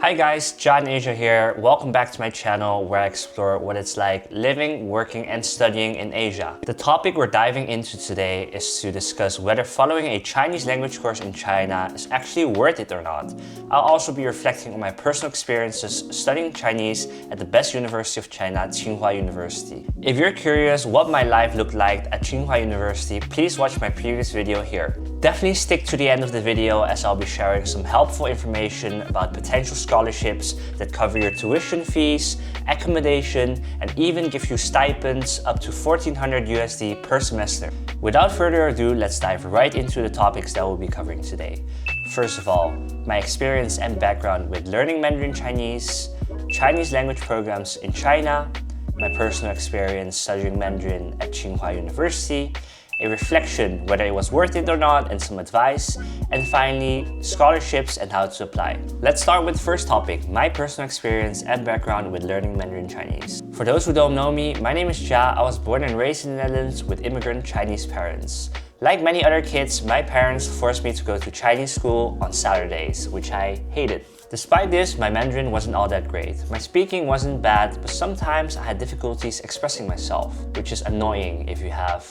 Hi guys, John Asia here. Welcome back to my channel where I explore what it's like living, working, and studying in Asia. The topic we're diving into today is to discuss whether following a Chinese language course in China is actually worth it or not. I'll also be reflecting on my personal experiences studying Chinese at the best university of China, Tsinghua University. If you're curious what my life looked like at Tsinghua University, please watch my previous video here. Definitely stick to the end of the video as I'll be sharing some helpful information about potential scholarships that cover your tuition fees, accommodation, and even give you stipends up to 1400 USD per semester. Without further ado, let's dive right into the topics that we'll be covering today. First of all, my experience and background with learning Mandarin Chinese, Chinese language programs in China, my personal experience studying Mandarin at Tsinghua University, a reflection whether it was worth it or not and some advice, and finally, scholarships and how to apply. Let's start with the first topic, my personal experience and background with learning Mandarin Chinese. For those who don't know me, my name is Jia. I was born and raised in the Netherlands with immigrant Chinese parents. Like many other kids, my parents forced me to go to Chinese school on Saturdays, which I hated. Despite this, my Mandarin wasn't all that great. My speaking wasn't bad, but sometimes I had difficulties expressing myself, which is annoying if you have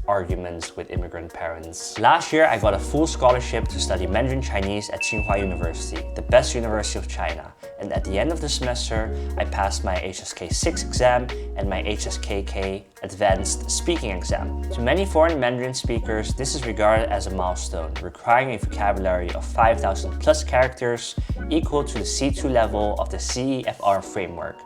arguments with immigrant parents. Last year, I got a full scholarship to study Mandarin Chinese at Tsinghua University, the best university of China. And at the end of the semester, I passed my HSK 6 exam and my HSKK Advanced Speaking exam. To many foreign Mandarin speakers, this is regarded as a milestone, requiring a vocabulary of 5,000 plus characters, equal to the C2 level of the CEFR framework,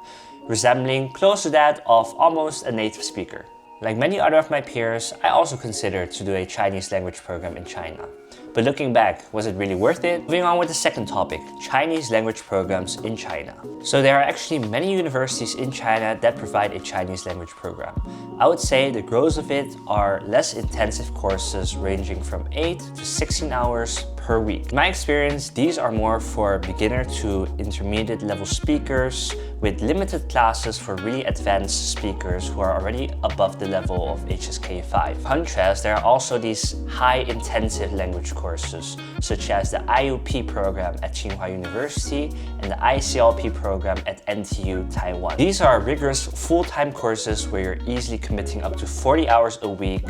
resembling close to that of almost a native speaker. Like many other of my peers, I also considered to do a Chinese language program in China. But looking back, was it really worth it? Moving on with the second topic, Chinese language programs in China. So there are actually many universities in China that provide a Chinese language program. I would say the growth of it are less intensive courses ranging from 8 to 16 hours per week. In my experience, these are more for beginner to intermediate level speakers with limited classes for really advanced speakers who are already above the level of HSK 5. In contrast, there are also these high intensive language courses such as the IUP program at Tsinghua University and the ICLP program at NTU Taiwan. These are rigorous full-time courses where you're easily committing up to 40 hours a week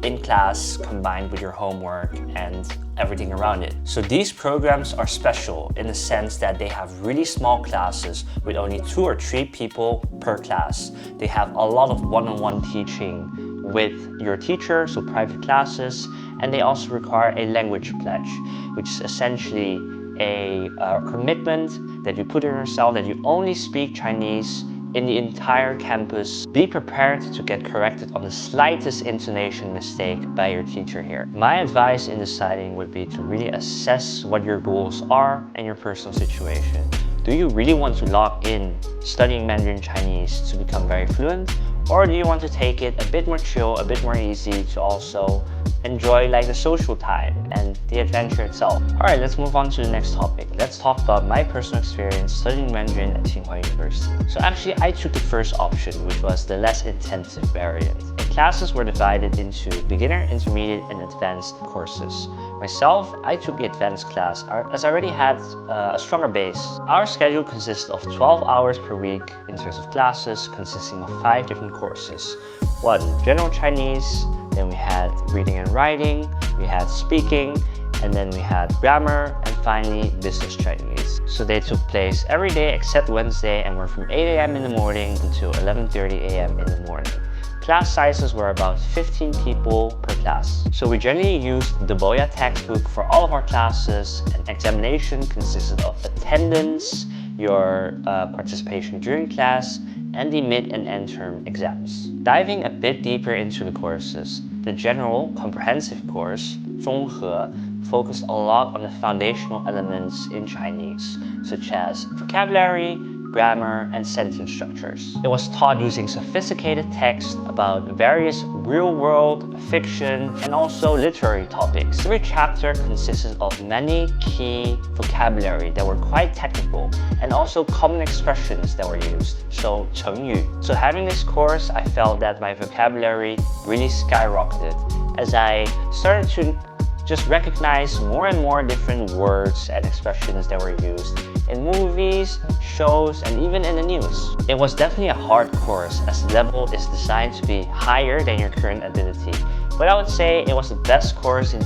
in class combined with your homework and everything around it. So these programs are special in the sense that they have really small classes with only 2 or 3 people per class. They have a lot of one-on-one teaching with your teacher, so private classes, and they also require a language pledge, which is essentially a commitment that you put in yourself that you only speak Chinese in the entire campus. Be prepared to get corrected on the slightest intonation mistake by your teacher here. My advice in deciding would be to really assess what your goals are and your personal situation. Do you really want to lock in studying Mandarin Chinese to become very fluent? Or do you want to take it a bit more chill, a bit more easy to also enjoy like the social time and the adventure itself? Alright, let's move on to the next topic. Let's talk about my personal experience studying Mandarin at Tsinghua University. So actually, I took the first option, which was the less intensive variant. And classes were divided into beginner, intermediate, and advanced courses. Myself, I took the advanced class as I already had a stronger base. Our schedule consists of 12 hours per week in terms of classes consisting of 5 different courses. 1, general Chinese, then we had reading and writing, we had speaking, and then we had grammar, and finally business Chinese. So they took place every day except Wednesday and were from 8 AM in the morning until 11:30 AM in the morning. Class sizes were about 15 people per class. So we generally used the Boya textbook for all of our classes, and examination consisted of attendance, your participation during class, and the mid and end term exams. Diving a bit deeper into the courses, the general comprehensive course, 综合, focused a lot on the foundational elements in Chinese, such as vocabulary, grammar, and sentence structures. It was taught using sophisticated text about various real-world, fiction, and also literary topics. Every chapter consisted of many key vocabulary that were quite technical, and also common expressions that were used, so 成语. So having this course, I felt that my vocabulary really skyrocketed as I started to just recognize more and more different words and expressions that were used in movies, shows, and even in the news. It was definitely a hard course as the level is designed to be higher than your current ability. But I would say it was the best course in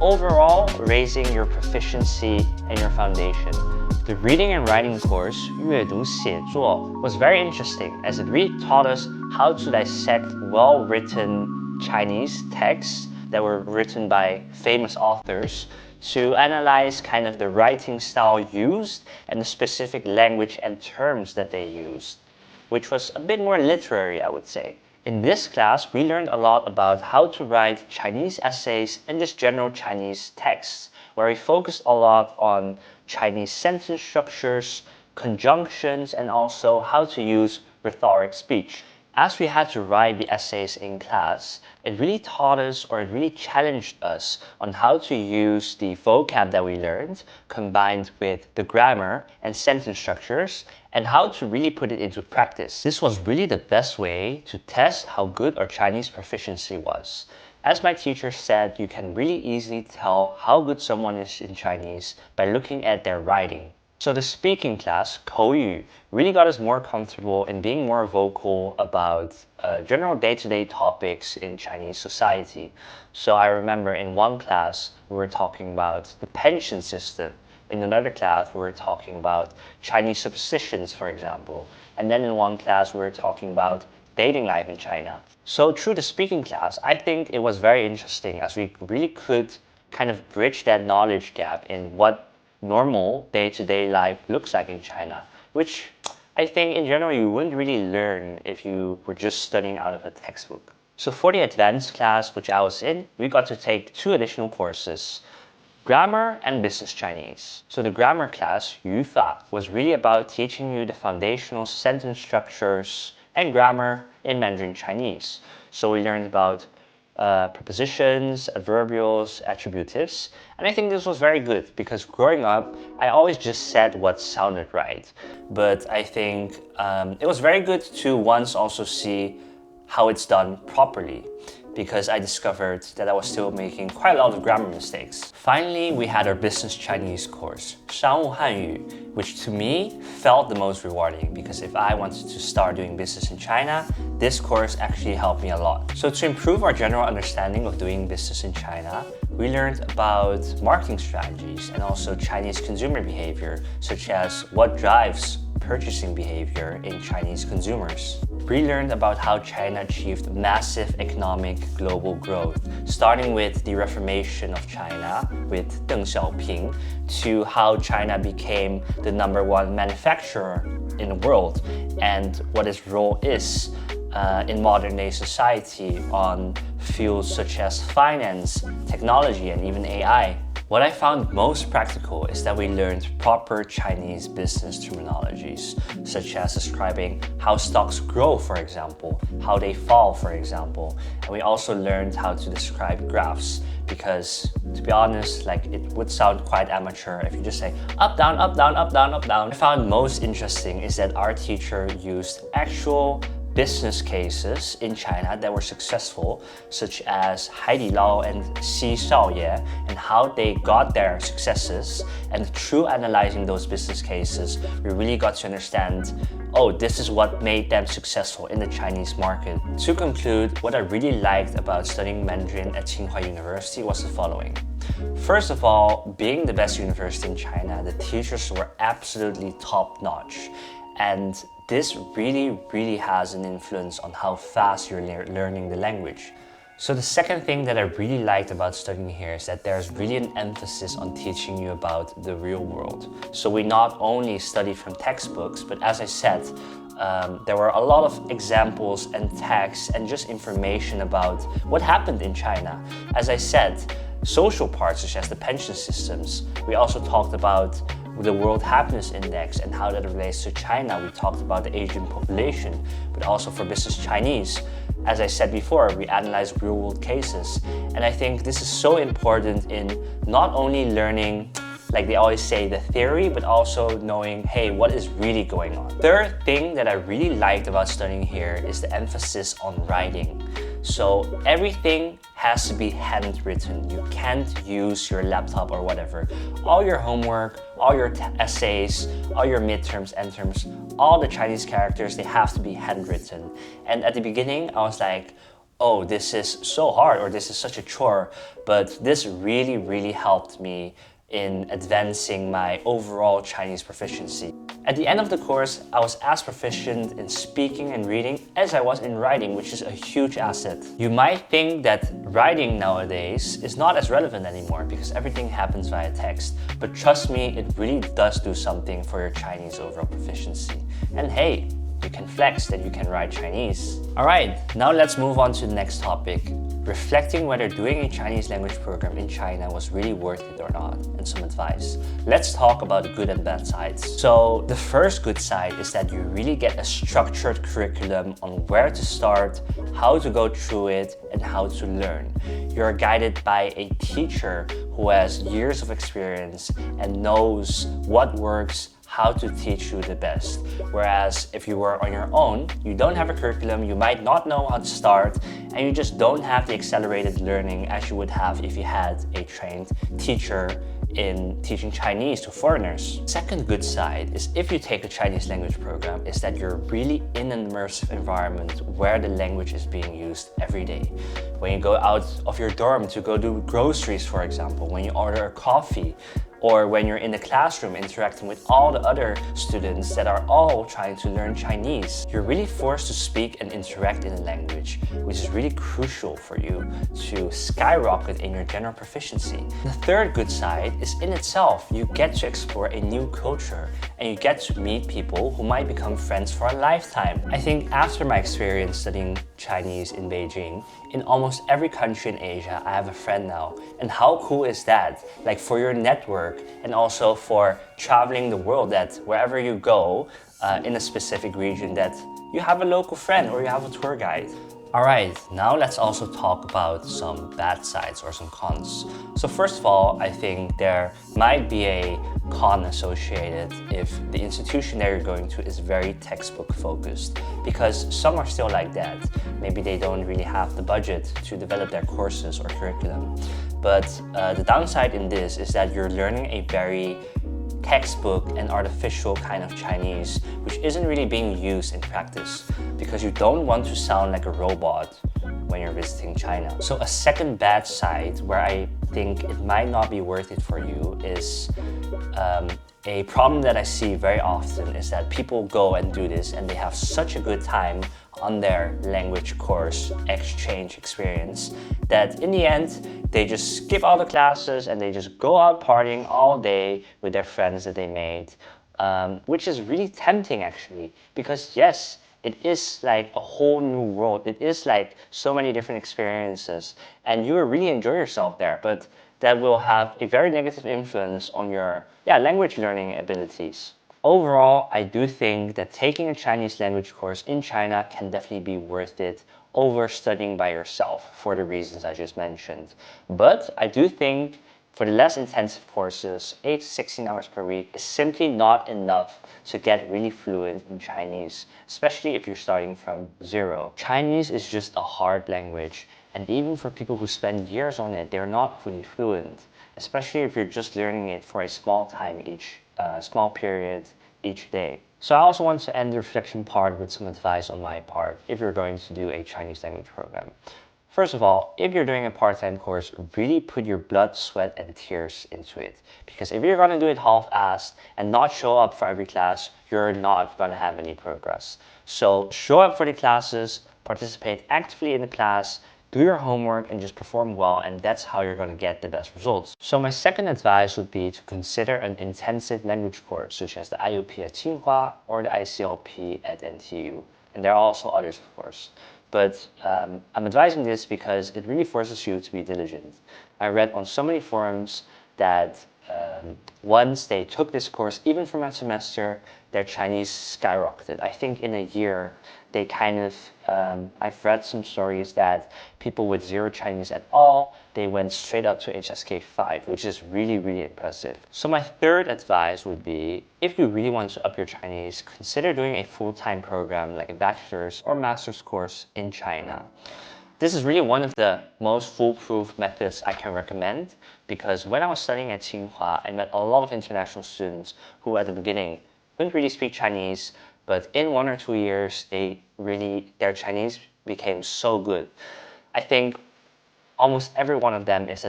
overall raising your proficiency and your foundation. The reading and writing course, 阅读写作, was very interesting as it really taught us how to dissect well-written Chinese texts that were written by famous authors, to analyze kind of the writing style used and the specific language and terms that they used, which was a bit more literary, I would say. In this class, we learned a lot about how to write Chinese essays and just general Chinese texts, where we focused a lot on Chinese sentence structures, conjunctions, and also how to use rhetoric speech. As we had to write the essays in class, it really taught us, or it really challenged us on how to use the vocab that we learned combined with the grammar and sentence structures and how to really put it into practice. This was really the best way to test how good our Chinese proficiency was. As my teacher said, you can really easily tell how good someone is in Chinese by looking at their writing. So the speaking class, 口语, really got us more comfortable in being more vocal about general day-to-day topics in Chinese society. So I remember in one class, we were talking about the pension system. In another class, we were talking about Chinese superstitions, for example. And then in one class, we were talking about dating life in China. So through the speaking class, I think it was very interesting as we really could kind of bridge that knowledge gap in what normal day-to-day life looks like in China, which I think in general you wouldn't really learn if you were just studying out of a textbook. So for the advanced class which I was in, we got to take 2 additional courses, grammar and business Chinese. So the grammar class, 语法, was really about teaching you the foundational sentence structures and grammar in Mandarin Chinese. So we learned about prepositions, adverbials, attributives. And I think this was very good because growing up, I always just said what sounded right. But I think it was very good to once also see how it's done properly, because I discovered that I was still making quite a lot of grammar mistakes. Finally, we had our business Chinese course, 商务汉语, which to me felt the most rewarding because if I wanted to start doing business in China, this course actually helped me a lot. So to improve our general understanding of doing business in China, we learned about marketing strategies and also Chinese consumer behavior, such as what drives purchasing behavior in Chinese consumers. We learned about how China achieved massive economic global growth, starting with the reformation of China with Deng Xiaoping, to how China became the #1 manufacturer in the world and what its role is in modern day society on fields such as finance, technology, and even AI. What I found most practical is that we learned proper Chinese business terminologies, such as describing how stocks grow, for example, how they fall, for example. And we also learned how to describe graphs, because to be honest, like it would sound quite amateur if you just say up, down, up, down, up, down, up, down. What I found most interesting is that our teacher used actual business cases in China that were successful, such as Haidilao and Xi Shaoye, and how they got their successes. And through analyzing those business cases, we really got to understand, oh, this is what made them successful in the Chinese market. To conclude, what I really liked about studying Mandarin at Tsinghua University was the following. First of all, being the best university in China, the teachers were absolutely top-notch. And this really has an influence on how fast you're learning the language. So the second thing that I really liked about studying here is that there's really an emphasis on teaching you about the real world. So we not only studied from textbooks, but as I said, there were a lot of examples and texts and just information about what happened in China. As I said, social parts such as the pension systems. We also talked about the World Happiness Index and how that relates to China. We talked about the Asian population, but also for business Chinese. As I said before, we analyze real-world cases. And I think this is so important in not only learning, like they always say, the theory, but also knowing, hey, what is really going on. Third thing that I really liked about studying here is the emphasis on writing. So everything has to be handwritten. You can't use your laptop or whatever. All your homework, all your essays, all your midterms, end terms, all the Chinese characters, they have to be handwritten. And at the beginning, I was like, oh, this is so hard, or this is such a chore. But this really, really helped me in advancing my overall Chinese proficiency. At the end of the course, I was as proficient in speaking and reading as I was in writing, which is a huge asset. You might think that writing nowadays is not as relevant anymore because everything happens via text, but trust me, it really does do something for your Chinese overall proficiency. And hey, you can flex that you can write Chinese. Alright, now let's move on to the next topic. Reflecting whether doing a Chinese language program in China was really worth it or not, and some advice. Let's talk about the good and bad sides. So the first good side is that you really get a structured curriculum on where to start, how to go through it, and how to learn. You're guided by a teacher who has years of experience and knows what works, how to teach you the best. Whereas if you were on your own, you don't have a curriculum, you might not know how to start, and you just don't have the accelerated learning as you would have if you had a trained teacher in teaching Chinese to foreigners. Second good side is if you take a Chinese language program is that you're really in an immersive environment where the language is being used every day. When you go out of your dorm to go do groceries, for example, when you order a coffee, or when you're in the classroom interacting with all the other students that are all trying to learn Chinese, you're really forced to speak and interact in a language, which is really crucial for you to skyrocket in your general proficiency. The third good side is in itself, you get to explore a new culture and you get to meet people who might become friends for a lifetime. I think after my experience studying Chinese in Beijing, in almost every country in Asia, I have a friend now. And how cool is that? Like for your network and also for traveling the world, that wherever you go in a specific region, that you have a local friend or you have a tour guide. Alright, now let's also talk about some bad sides or some cons. So first of all, I think there might be a con associated if the institution that you're going to is very textbook focused, because some are still like that. Maybe they don't really have the budget to develop their courses or curriculum. But the downside in this is that you're learning a very textbook and artificial kind of Chinese, which isn't really being used in practice because you don't want to sound like a robot when you're visiting China. So a second bad side where I think it might not be worth it for you is a problem that I see very often is that people go and do this and they have such a good time on their language course exchange experience that in the end they just skip all the classes and they just go out partying all day with their friends that they made, which is really tempting actually, because yes, it is like a whole new world. It is like so many different experiences and you will really enjoy yourself there, but that will have a very negative influence on your language learning abilities. Overall, I do think that taking a Chinese language course in China can definitely be worth it over studying by yourself for the reasons I just mentioned. But I do think for the less intensive courses, 8 to 16 hours per week is simply not enough to get really fluent in Chinese, especially if you're starting from zero. Chinese is just a hard language, and even for people who spend years on it, they're not fully fluent, especially if you're just learning it for a small time small period each day. So I also want to end the reflection part with some advice on my part if you're going to do a Chinese language program. First of all, if you're doing a part-time course, really put your blood, sweat, and tears into it. Because if you're going to do it half-assed and not show up for every class, you're not going to have any progress. So show up for the classes, participate actively in the class, do your homework, and just perform well, and that's how you're going to get the best results. So my second advice would be to consider an intensive language course, such as the IUP at Tsinghua or the ICLP at NTU. And there are also others, of course. But I'm advising this because it really forces you to be diligent. I read on so many forums that once they took this course, even from that semester, their Chinese skyrocketed. I think in a year, they kind of, I've read some stories that people with zero Chinese at all, they went straight up to HSK 5, which is really, really impressive. So my third advice would be, if you really want to up your Chinese, consider doing a full-time program like a bachelor's or master's course in China. This is really one of the most foolproof methods I can recommend, because when I was studying at Tsinghua, I met a lot of international students who at the beginning couldn't really speak Chinese, but in 1 or 2 years, their Chinese became so good. I think almost every one of them is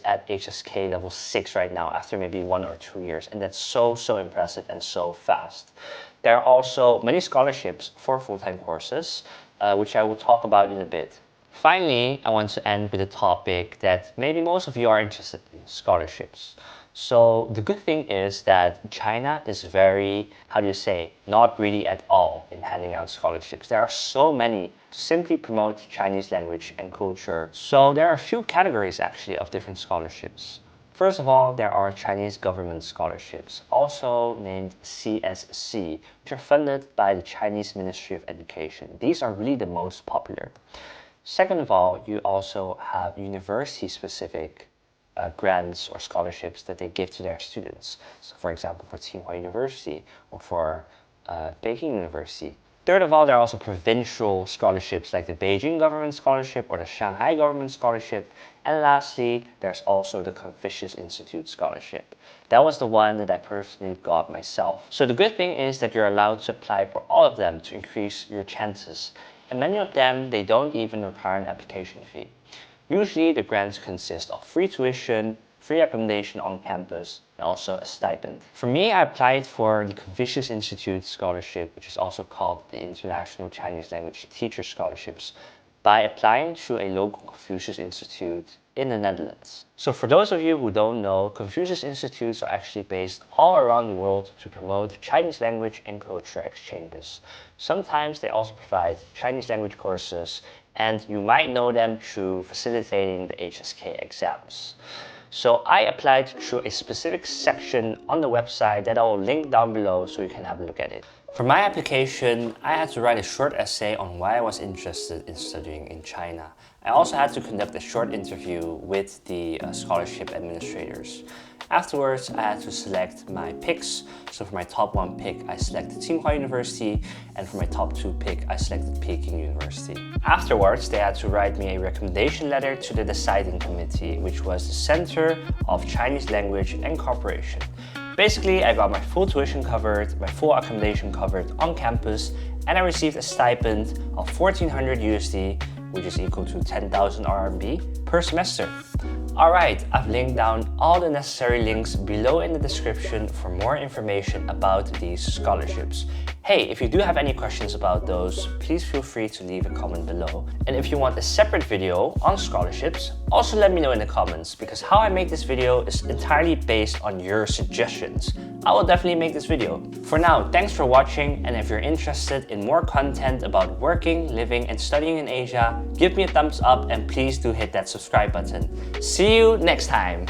at HSK level 6 right now after maybe 1 or 2 years, and that's so impressive and so fast. There are also many scholarships for full-time courses, which I will talk about in a bit. Finally, I want to end with a topic that maybe most of you are interested in: scholarships. So the good thing is that China is very, how do you say, not really at all in handing out scholarships. There are so many to simply promote Chinese language and culture. So there are a few categories actually of different scholarships. First of all, there are Chinese government scholarships, also named CSC, which are funded by the Chinese Ministry of Education. These are really the most popular. Second of all, you also have university-specific grants or scholarships that they give to their students. So for example, for Tsinghua University or for Beijing University. Third of all, there are also provincial scholarships like the Beijing Government Scholarship or the Shanghai Government Scholarship. And lastly, there's also the Confucius Institute Scholarship. That was the one that I personally got myself. So the good thing is that you're allowed to apply for all of them to increase your chances. And many of them, they don't even require an application fee. Usually, the grants consist of free tuition, free accommodation on campus, and also a stipend. For me, I applied for the Confucius Institute Scholarship, which is also called the International Chinese Language Teacher Scholarships, by applying to a local Confucius Institute in the Netherlands. So for those of you who don't know, Confucius Institutes are actually based all around the world to promote Chinese language and culture exchanges. Sometimes they also provide Chinese language courses, and you might know them through facilitating the HSK exams. So I applied through a specific section on the website that I will link down below so you can have a look at it. For my application, I had to write a short essay on why I was interested in studying in China. I also had to conduct a short interview with the scholarship administrators. Afterwards, I had to select my picks. So for my top 1 pick, I selected Tsinghua University, and for my top 2 pick, I selected Peking University. Afterwards, they had to write me a recommendation letter to the deciding committee, which was the Center of Chinese Language and Cooperation. Basically, I got my full tuition covered, my full accommodation covered on campus, and I received a stipend of 1400 USD, which is equal to 10,000 RMB per semester. Alright, I've linked down all the necessary links below in the description for more information about these scholarships. Hey, if you do have any questions about those, please feel free to leave a comment below. And if you want a separate video on scholarships, also let me know in the comments, because how I make this video is entirely based on your suggestions. I will definitely make this video. For now, thanks for watching, and if you're interested in more content about working, living, and studying in Asia, give me a thumbs up and please do hit that subscribe button. See you next time!